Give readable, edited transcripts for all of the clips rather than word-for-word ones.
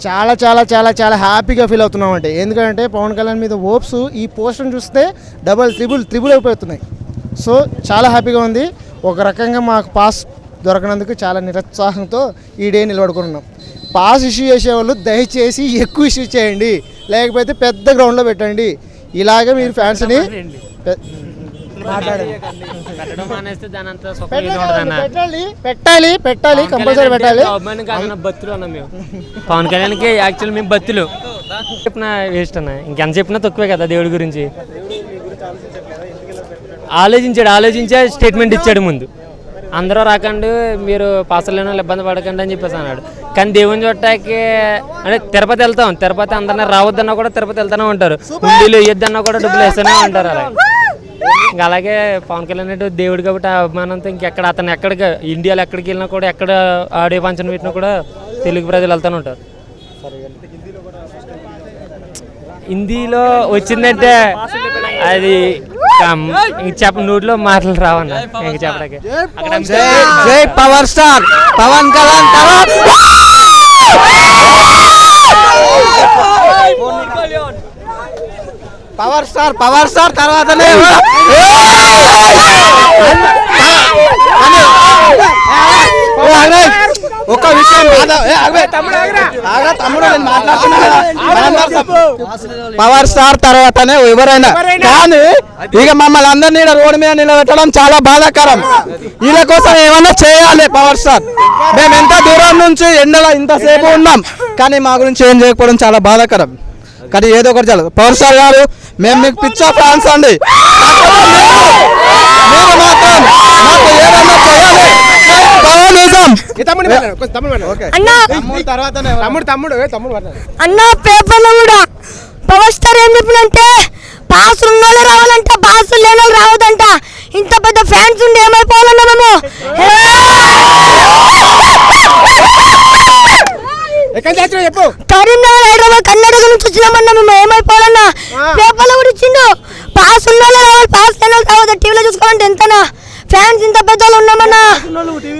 చాలా చాలా చాలా చాలా హ్యాపీగా ఫీల్ అవుతున్నాం అంటే, ఎందుకంటే పవన్ కళ్యాణ్ మీద హోప్స్ ఈ పోస్టర్ని చూస్తే డబల్ త్రిబుల్ అయిపోతున్నాయి. సో చాలా హ్యాపీగా ఉంది. ఒక రకంగా మాకు పాస్ దొరకనందుకు చాలా నిరుత్సాహంతో ఈ డే నిలబడుకుంటున్నాం. పాస్ ఇష్యూ చేసేవాళ్ళు దయచేసి ఎక్కువ ఇష్యూ చేయండి, లేకపోతే పెద్ద గ్రౌండ్లో పెట్టండి. ఇలాగే మీరు ఫ్యాన్స్ని పెట్టాలి కంపల్సరీ పెట్టాలి. భక్తులు అన్నా మేము పవన్ కళ్యాణ్కి యాక్చువల్ మేము భక్తులు చెప్పిన వేస్ట్ అన్న, ఇంకెంత చెప్పినా తక్కువే కదా. దేవుడి గురించి ఆలోచించే స్టేట్మెంట్ ఇచ్చాడు ముందు. అందరూ రాకండి, మీరు పాసలేని వాళ్ళు ఇబ్బంది పడకండి అని చెప్పేసి అన్నాడు. కానీ దేవుని చూడటానికి అంటే తిరుపతి వెళ్తాం, తిరుపతి అందరినీ రావద్దన్నా కూడా తిరుపతి వెళ్తూనే ఉంటారు, హుండీలు వేయద్దన్నా కూడా డబ్బులు వేస్తూనే ఉంటారు. ఇంకా అలాగే పవన్ కళ్యాణ్ అంటే దేవుడు కాబట్టి ఆ అభిమానంతో ఇంకెక్కడ అతను ఎక్కడికి ఇండియాలో ఎక్కడికి వెళ్ళినా కూడా, ఎక్కడ ఆడియో ఫంక్షన్ పెట్టినా కూడా తెలుగు ప్రజలు వెళ్తూనే ఉంటారు. హిందీలో వచ్చిందంటే అది నోట్లో మాటలు రావన్న ఇంక చెప్పడానికి. జై power star Pawan Kalyan. Power star తర్వాతనే ఒక విషయం పవర్ స్టార్ తర్వాతనే ఎవరైనా, కానీ ఇక మమ్మల్ని అందరినీ రోడ్డు మీద నిలబెట్టడం చాలా బాధాకరం. వీళ్ళ కోసం ఏమన్నా చేయాలి పవర్ స్టార్. మేము ఎంత దూరం నుంచి ఎండలో ఇంతసేపు ఉన్నాం, కానీ మా గురించి ఏం చేయకపోవడం చాలా బాధాకరం. కానీ ఏదో ఒకటి చాలు. పవర్ స్టార్ గారు, మేము మీకు పిచ్చా ఫ్యాన్స్ అండి. అన్న పేపర్లో కూడా పవర్ స్టార్ ఏం చెప్పినంటే పాస్ ఉన్నోళ్ళు రావాలంట, పాస్ లేని వాళ్ళు రావద్దంట. ఇంత పెద్ద ఫ్యాన్స్ ఉండి ఏమైపోవాలన్నా మేము కరీంనగర్ హైదరాబాద్ కర్ణాటక నుంచి వచ్చినామన్నా. మేము ఏమైపోవాలన్నా పేపర్లో కూడా ఇచ్చిండు. పాస్ ఉన్నోళ్ళు రావాలి, పాస్ లేని వాళ్ళు రావద్దు. టీవీలో చూసుకోవాలంటే ఎంతనా ఫ్యాన్స్ ఇంత పెద్ద వాళ్ళు ఉన్నామన్నా.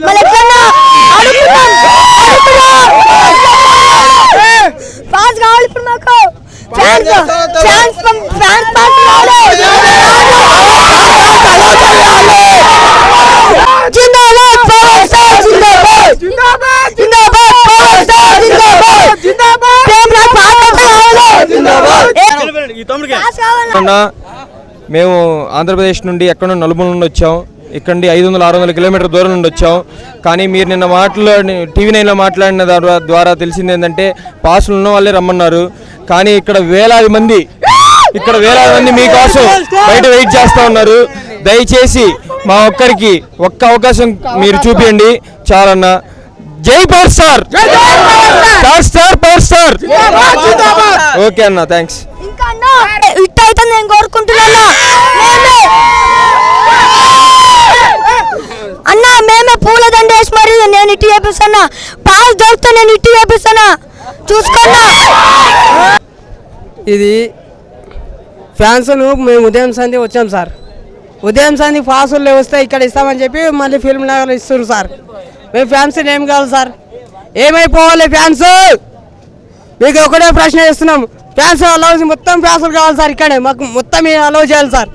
మళ్ళీ ఎట్లన్నా పాస్ కావాలి ఇప్పుడు మాకు. మేము ఆంధ్రప్రదేశ్ నుండి ఎక్కడో నలుమూల నుండి వచ్చాం. ఇక్కడ 500-600 కిలోమీటర్ దూరం నుండి వచ్చాం. కానీ మీరు నిన్న టీవీ 9లో మాట్లాడిన ద్వారా తెలిసింది ఏంటంటే పాసులు ఉన్న వాళ్ళే రమ్మన్నారు. కానీ ఇక్కడ వేలాది మంది మీకోసం బయట వెయిట్ చేస్తూ ఉన్నారు. దయచేసి మా ఒక్కరికి ఒక్క అవకాశం మీరు చూపించండి చాలన్నా. జై power star, power star. Okay అన్న, థ్యాంక్స్. నేను కోరుకుంటున్నా అన్న, మేమే పూల దండేసి మరి నేను ఇటు చేపిస్తాను. పాస్ దొరికితే నేను ఇటు చేపిస్తాను, చూసుకున్నా. ఇది ఫ్యాన్స్ మేము ఉదయం సంధి వచ్చాం సార్. ఉదయం సంధి పాసులు వస్తే ఇక్కడ ఇస్తామని చెప్పి మళ్ళీ ఫిల్మ్ నగర్ ఇస్తారు సార్. మేము ఫ్యాన్స్ ఏం కావాలి సార్? ఏమైపోవాలి ఫ్యాన్స్? మీకు ఒకటే ప్రశ్న చేస్తున్నాం. ఫ్యాన్స్ అలౌ మొత్తం ఫ్యాన్సులు కావాలి సార్. ఇక్కడే మాకు మొత్తం అలౌ చేయాలి సార్.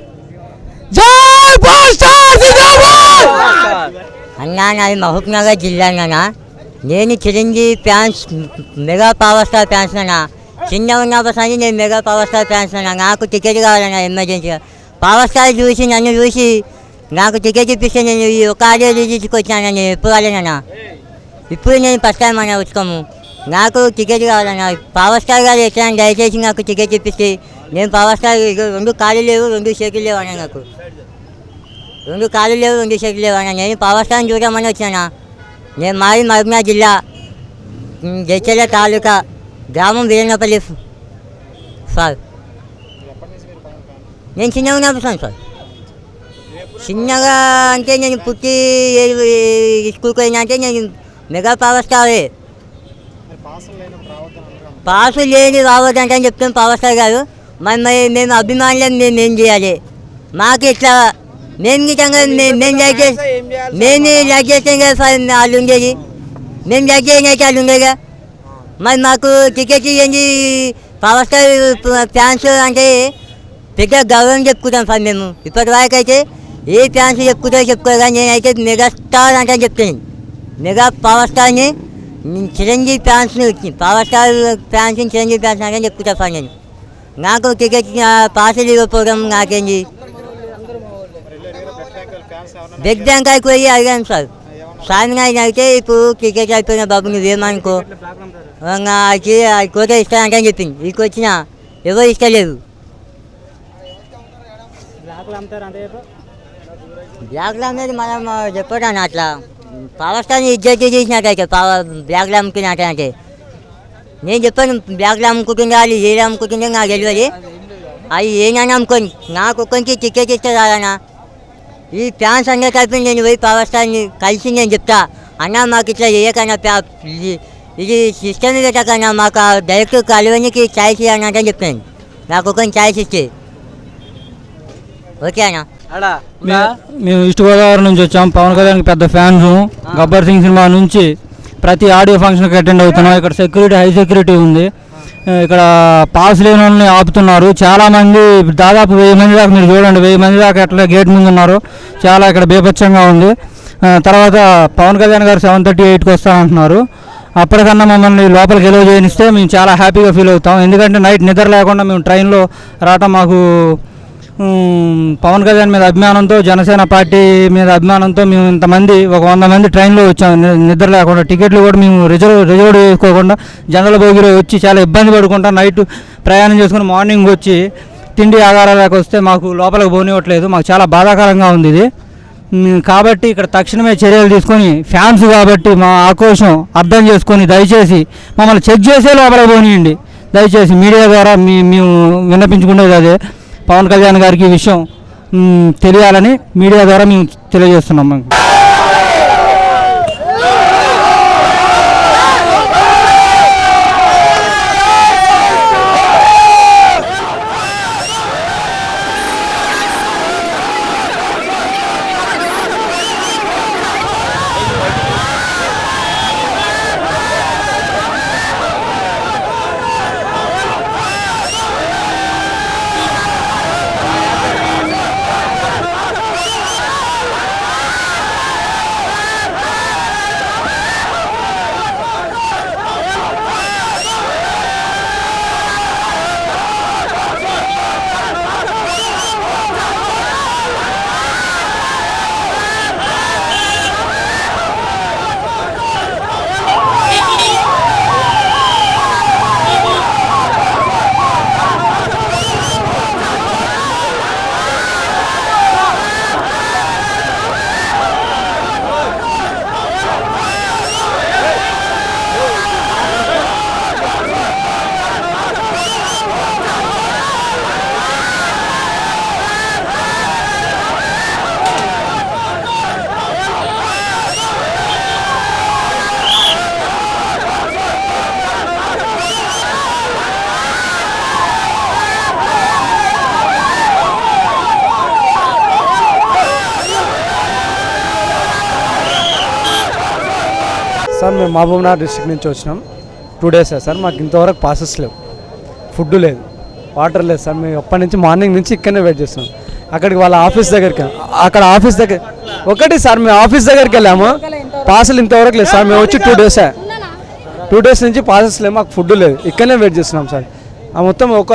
అన్నా, నాది మహబూబ్నగర్ జిల్లా అన్న. నేను Chiranjeevi fans, mega power star fans అన్న. చిన్న ఉన్నప్పటి నేను మెగా పవర్ స్టార్ ఫ్యాన్స్ అన్న. నాకు టికెట్ కావాలన్నా ఎమర్జెన్సీగా. పవర్ స్టార్ చూసి నన్ను చూసి నాకు టికెట్ ఇప్పిస్తే నేను ఈ ఒక ఆడియో తీసుకొచ్చాను. నేను ఎప్పుడు రాలేనన్నా, ఇప్పుడు నేను ఫస్ట్ టైం అన్నా వచ్చుకోము. నాకు టికెట్ కావాలన్నా. పవర్ స్టార్ గారు ఎట్లా దయచేసి నాకు టికెట్ ఇప్పిస్తే నేను పవర్ స్టార్ 2 కాళ్ళు లేవు 2 చేతులు లేవు అన్నా. నాకు 2 కాళ్ళు లేవు 2 చేతులు లేవు అన్నా. నేను పవర్ స్టార్ని చూడమని వచ్చానా. నేను మాది మహబూబ్నగర్ జిల్లా, జడ్చర్ల తాలూకా, గ్రామం వీరన్నపల్లి సార్. నేను చిన్నగా ఉన్నప్పుడు సార్. చిన్నగా అంటే నేను పుట్టి స్కూల్కి వెళ్ళినా అంటే నేను మెగా పవర్ స్టారే. పాసు లేని రావద్దంటే అని చెప్తాను పవర్ స్టార్ గారు. మరి మేము అభిమానులను మేము ఏం చేయాలి? మాకు ఇట్లా మేము లైక్ చేస్తాం కదా సార్. వాళ్ళు ఉండేది మేము లైక్ చేయడానికి వాళ్ళు ఉండేగా. మరి మాకు టికెట్ ఏంటి పవర్ స్టార్ ఫ్యాన్స్ అంటే పెద్ద గౌరవం చెప్పుకుంటాం సార్ మేము. ఇప్పటి వరకు అయితే ఏ ఫ్యాన్స్ చెప్పుకోరు కానీ నేనైతే మెగాస్టార్ అంటే చెప్తాను. మెగా పవర్ స్టార్ని చిరంజీవి ఫ్యాన్స్ని పవర్ స్టార్ ఫ్యాన్స్ని చిరంజీవి ఫ్యాన్స్ అంటే చెప్పుకుంటా సార్ నేను. నాకు టికెట్ పాసులు ఇవ్వకపోవడం నాకేంటి బెడ్ బ్యాంక్ అయిపోయి అడిగాను సార్. సాయంత్రం అయితే ఇప్పుడు టికెట్ అయిపోయిన బాబు నువ్వేమనుకో అది కోటే ఇస్తానంటే చెప్పింది. వీటికి వచ్చిన ఎవరు ఇస్తలేదు. బ్లాక్లో అనేది మనం చెప్పాను అట్లా పవర్ స్టార్ని ఇజ్జత్ చేసినట్టయితే బ్లాక్లో అమ్ముకున్నట్టే. నేను చెప్పాను బ్లాక్లో అమ్ముకుంటుండే వాళ్ళు ఏదో అమ్ముకుంటుండే నాకు తెలియదు. అది ఏమైనా అమ్ముకొని నాకు ఒక్కరికి టికెట్ ఇస్తే రాదన్నా. ఈ ఫ్యాన్స్ అందరూ కలిపి నేను పోయి పవర్ స్టార్ని కలిసి నేను చెప్తా అన్న మాకు ఇట్లా చేయకన్నా ఇది సిస్టమ్ పెట్టకన్నా మాకు డైరెక్ట్ కలవనికి ఛాయిస్ ఇవ్వాలంటే చెప్తాను. నాకు ఒకరిని ఛాయిస్ ఇస్తే ఓకే అన్న. మేము ఈస్ట్ గోదావరి నుంచి వచ్చాం. పవన్ కళ్యాణ్కి పెద్ద ఫ్యాన్స్. గబ్బర్ సింగ్ సినిమా నుంచి ప్రతి ఆడియో ఫంక్షన్కి అటెండ్ అవుతున్నాం. ఇక్కడ సెక్యూరిటీ హై సెక్యూరిటీ ఉంది. ఇక్కడ పాస్ లేని వాళ్ళని ఆపుతున్నారు. చాలామంది దాదాపు 1000 మంది దాకా మీరు చూడండి 1000 మంది దాకా ఎట్లా గేట్ ముందు ఉన్నారు. చాలా ఇక్కడ బీభత్సంగా ఉంది. తర్వాత పవన్ కళ్యాణ్ గారు 7:38కి వస్తానంటున్నారు. అప్పటికన్నా మమ్మల్ని లోపలికి ఎలో చేయనిస్తే మేము చాలా హ్యాపీగా ఫీల్ అవుతాం. ఎందుకంటే నైట్ నిద్ర లేకుండా మేము ట్రైన్లో రావటం మాకు పవన్ కళ్యాణ్ మీద అభిమానంతో జనసేన పార్టీ మీద అభిమానంతో మేము ఇంతమంది ఒక 100 మంది ట్రైన్లో వచ్చాము నిద్ర లేకుండా. టికెట్లు కూడా మేము రిజర్వ్ చేసుకోకుండా జనరల్ బోగిలో వచ్చి చాలా ఇబ్బంది పడుకుంటా నైట్ ప్రయాణం చేసుకుని మార్నింగ్ వచ్చి తిండి ఆగారాలకు వస్తే మాకు లోపలికి పోనివ్వట్లేదు. మాకు చాలా బాధాకరంగా ఉంది ఇది. కాబట్టి ఇక్కడ తక్షణమే చర్యలు తీసుకొని ఫ్యాన్స్ కాబట్టి మా ఆక్రోశం అర్థం చేసుకొని దయచేసి మమ్మల్ని చెక్ చేసే లోపలికి పోనీయండి. దయచేసి మీడియా ద్వారా మేము విన్నపించుకునేది అదే. పవన్ కళ్యాణ్ గారికి ఈ విషయం తెలియాలని మీడియా ద్వారా మేము తెలియజేస్తున్నాం. సార్ మేము మహబూబ్నగర్ డిస్ట్రిక్ట్ నుంచి వచ్చినాం. 2 days సార్. మాకు ఇంతవరకు పాసెస్ లేవు, ఫుడ్ లేదు, వాటర్ లేదు సార్. మేము ఎప్పటి నుంచి మార్నింగ్ నుంచి ఇక్కడనే వెయిట్ చేస్తున్నాం. అక్కడికి వాళ్ళ ఆఫీస్ దగ్గరికి అక్కడ ఆఫీస్ దగ్గర ఒకటి సార్ మేము ఆఫీస్ దగ్గరికి వెళ్ళాము, పాసులు ఇంతవరకు లేదు సార్. మేము వచ్చి 2 days 2 days నుంచి పాసెస్ లేవు, మాకు ఫుడ్ లేదు, ఇక్కడనే వెయిట్ చేస్తున్నాం సార్. మొత్తం ఒక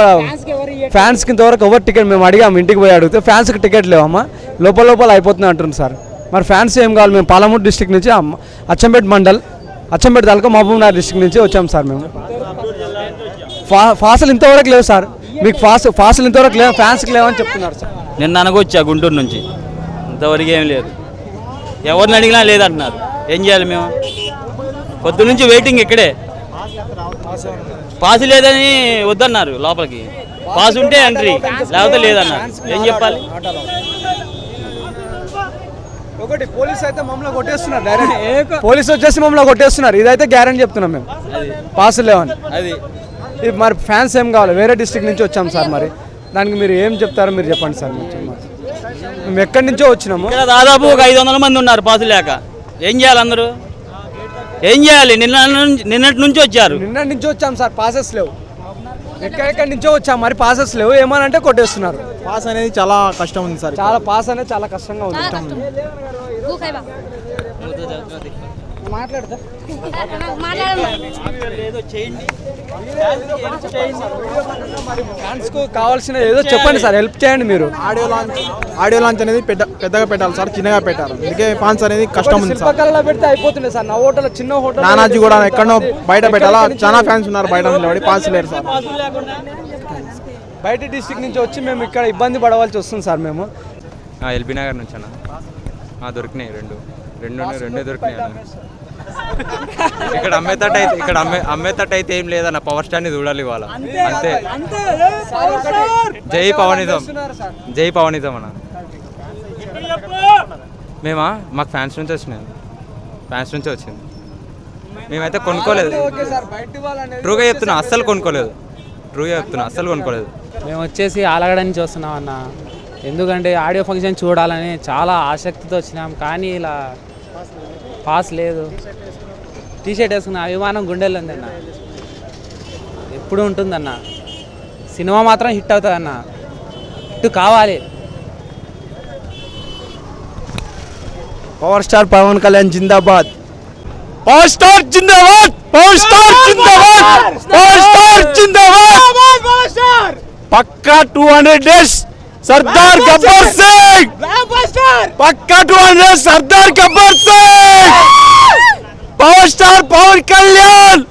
ఫ్యాన్స్కి ఇంతవరకు ఎవరు టికెట్ మేము అడిగాము, ఇంటికి పోయి అడిగితే ఫ్యాన్స్కి టికెట్ లేవమ్మా, లోపల అయిపోతుంది అంటున్నారు సార్. మరి ఫ్యాన్స్ ఏం కావాలి? మేము పాలమూరు డిస్ట్రిక్ట్ నుంచి అచ్చంపేట మండల్ అచ్చంపేట తాలూకా మహబూబ్నగర్ డిస్ట్రిక్ట్ నుంచి వచ్చాము సార్. మేము ఫాసులు ఇంతవరకు లేవు సార్. మీకు ఫాసులు ఇంతవరకు లేవు, ఫ్యాన్స్కి లేవని చెప్తున్నారు సార్. నిన్న అనగొచ్చా గుంటూరు నుంచి, ఇంతవరకు ఏం లేదు. ఎవరిని అడిగినా లేదంటున్నారు. ఏం చేయాలి మేము? పొద్దు నుంచి వెయిటింగ్ ఇక్కడే. పాసు లేదని వద్దన్నారు లోపలికి. పాసు ఉంటే ఎంట్రీ, లేకపోతే లేదన్నారు. ఏం చెప్పాలి? ఒకటి పోలీసు అయితే మమ్మల్ని కొట్టేస్తున్నారు, డైరెక్ట్ పోలీసు వచ్చేసి మమ్మల్ని కొట్టేస్తున్నారు. ఇదైతే గ్యారెంటీ చెప్తున్నాం మేము, పాసులు లేవని. అది మరి ఫ్యాన్స్ ఏం కావాలి? వేరే డిస్ట్రిక్ట్ నుంచి వచ్చాం సార్. మరి దానికి మీరు ఏం చెప్తారో మీరు చెప్పండి సార్. మేము ఎక్కడి నుంచో వచ్చినాము. ఇక్కడ దాదాపు ఒక 500 మంది ఉన్నారు పాసులు లేక. ఏం చేయాలి అందరూ? ఏం చేయాలి? నిన్నటి నుంచి వచ్చారు. నిన్నటి నుంచి వచ్చాం సార్, పాసెస్ లేవు. ఎక్కడెక్కడి నుంచో వచ్చాం, మరి పాసెస్ లేవు. ఏమనంటే కొట్టేస్తున్నారు. పాస్ అనేది చాలా కష్టం ఉంది సార్. చాలా పాస్ అనేది చాలా కష్టంగా ఉంది. ఫ్యాన్స్ కు కావాల్సిన ఏదో చెప్పండి సార్, హెల్ప్ చేయండి మీరు. ఆడియో లాంచ్ అనేది పెద్దగా పెట్టాలి సార్, చిన్నగా పెట్టాలి. అందుకే ఫాన్స్ అనేది కష్టం ఉంది సార్. శిల్పకళలో పెడితే అయిపోతుండే సార్. నా హోటల్, చిన్న హోటల్ నానాజీ కూడా ఎక్కడో బయట పెట్టాలా. చాలా ఫ్యాన్స్ ఉన్నారు బయట నిలబడి, పాస్ లేరు సార్. బయట డిస్ట్రిక్ట్ నుంచి వచ్చి మేము ఇక్కడ ఇబ్బంది పడవలసి వస్తుంది సార్. మేము ఎల్బీ నగర్ నుంచి అన్న దొరికినాయి రెండే దొరికినాయి అన్న. ఇక్కడ అమ్మేతట్టు అయితే ఏం లేదన్న. పవర్ స్టార్ని చూడాలి ఇవాళ అంతే. జై పవనిజం అన్న. మాకు ఫ్యాన్స్ నుంచి వచ్చింది. మేమైతే కొనుక్కోలేదు. ట్రూగా చెప్తున్నా, అస్సలు కొనుక్కోలేదు. మేము వచ్చేసి ఆలగడ నుంచి వస్తున్నాం అన్న. ఎందుకంటే ఆడియో ఫంక్షన్ చూడాలని చాలా ఆసక్తితో వచ్చినాం, కానీ ఇలా పాస్ లేదు. టీషర్ట్ వేసుకున్న అభిమానం గుండెల్లో ఉందన్న, ఎప్పుడు ఉంటుందన్న. సినిమా మాత్రం హిట్ అవుతుందన్న, హిట్ కావాలి. పవర్ స్టార్ పవన్ కళ్యాణ్ జిందాబాద్. పవర్ స్టార్ జిందాబాద్. పవర్ స్టార్ జిందాబాద్. పవర్ స్టార్ జిందాబాద్. పక్కా 200 డేస్ సర్దార్ గబ్బర్ సింగ్. పక్కా 200 Sardar Gabbar Singh. Power star Pawan Kalyan.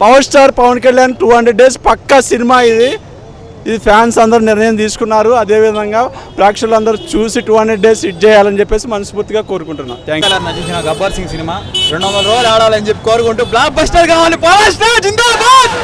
Power star Pawan Kalyan 200 days పక్కా సినిమా ఇది ఫ్యాన్స్ అందరూ నిర్ణయం తీసుకున్నారు. అదేవిధంగా ప్రేక్షకులందరూ చూసి 200 డేస్ హిట్ చేయాలని చెప్పేసి మనస్ఫూర్తిగా కోరుకుంటున్నాను. నటించిన గబ్బర్ సింగ్ సినిమా 200 రోజులు ఆడాలని చెప్పి కోరుకుంటూ బ్లాక్ బస్టర్ కావాలి. పవర్ స్టార్ జిందాబాద్.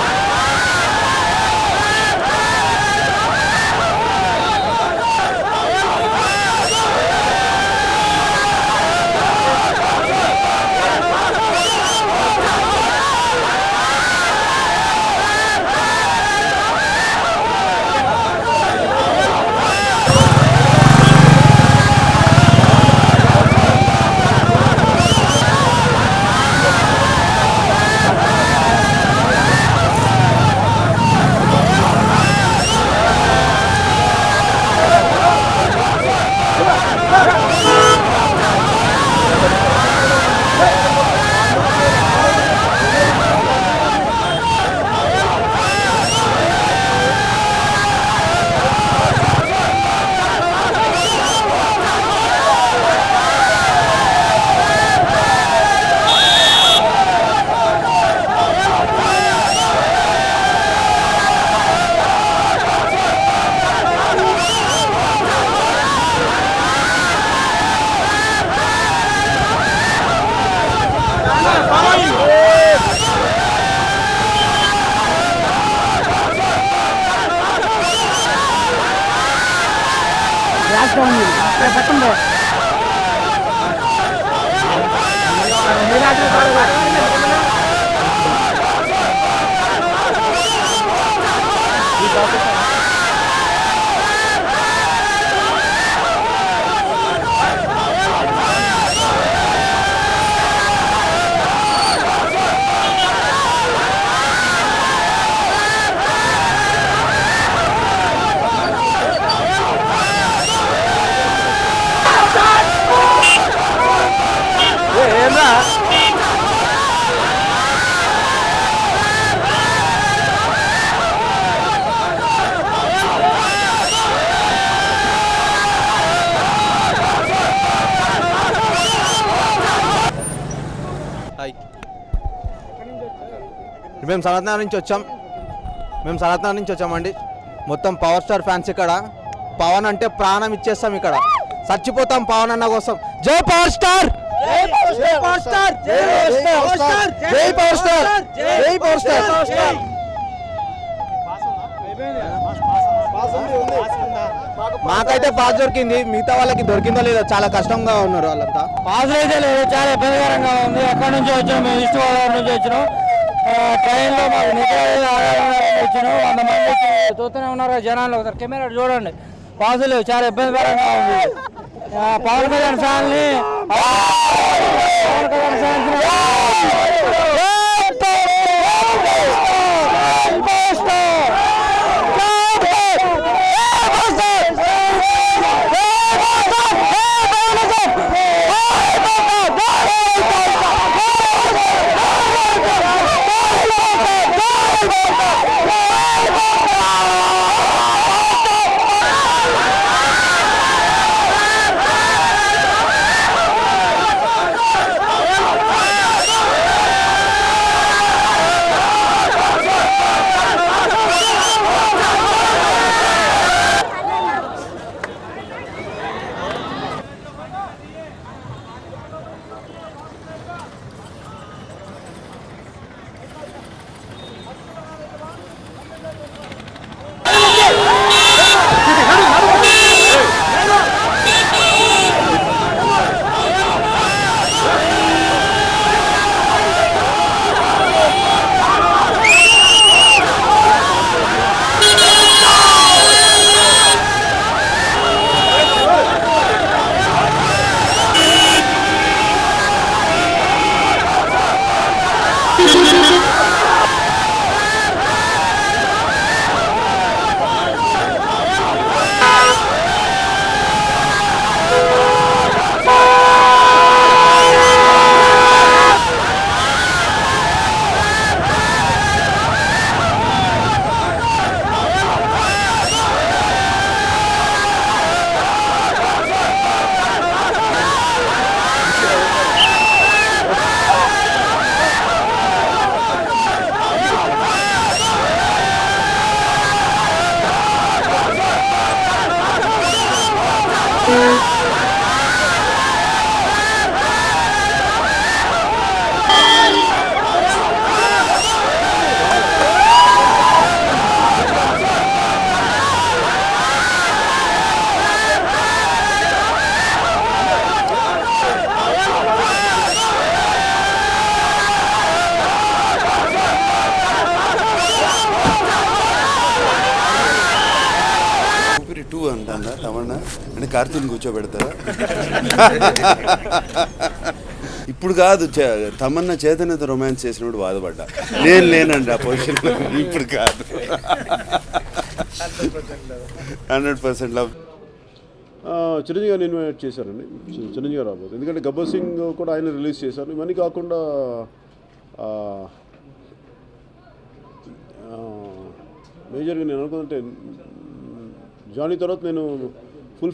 మేము సనత్నగర్ నుంచి వచ్చామండి. మొత్తం పవర్ స్టార్ ఫ్యాన్స్ ఇక్కడ. పవన్ అంటే ప్రాణం ఇచ్చేస్తాం, ఇక్కడ చచ్చిపోతాం పవన్ అన్న కోసం. జై పవర్ స్టార్. మాకైతే పాస్ దొరికింది, మిగతా వాళ్ళకి దొరికిందో లేదో చాలా కష్టంగా ఉన్నారు వాళ్ళంతా. పాస్ అయితే లేదు, చాలా ఇబ్బందికరంగా ఉంది. ఎక్కడి నుంచి వచ్చినాం మేము, ఈస్ట్ గోదావరి నుంచి వచ్చినాం. ట్రైన్లో మాకు నిద్ర వచ్చినాం. 100 మంది చూస్తూనే ఉన్నారు జనాలు. ఒకసారి కెమెరా చూడండి, పాస్ లేవు, చాలా ఇబ్బందికరంగా ఉంది. పవన్ కళ్యాణ్ ఫ్యాన్ని ఏమన్నా అంటే కార్తీని కూర్చోబెడతారా? ఇప్పుడు కాదు, తమన్నా చైతన్యత రొమాన్స్ చేసినప్పుడు బాధపడ్డా. నేను లేనండి ఆ పొజిషన్లో, ఇప్పుడు కాదు. 100% లవ్. చిరంజీవి గారిని ఇన్వైట్ చేశారండి, చిరంజీవి గారు రాబోతుంది. ఎందుకంటే గబ్బర్ సింగ్ కూడా ఆయన రిలీజ్ చేశారు. ఇవన్నీ కాకుండా మేజర్గా నేను అనుకుంటే జానీ తర్వాత నేను ఫుల్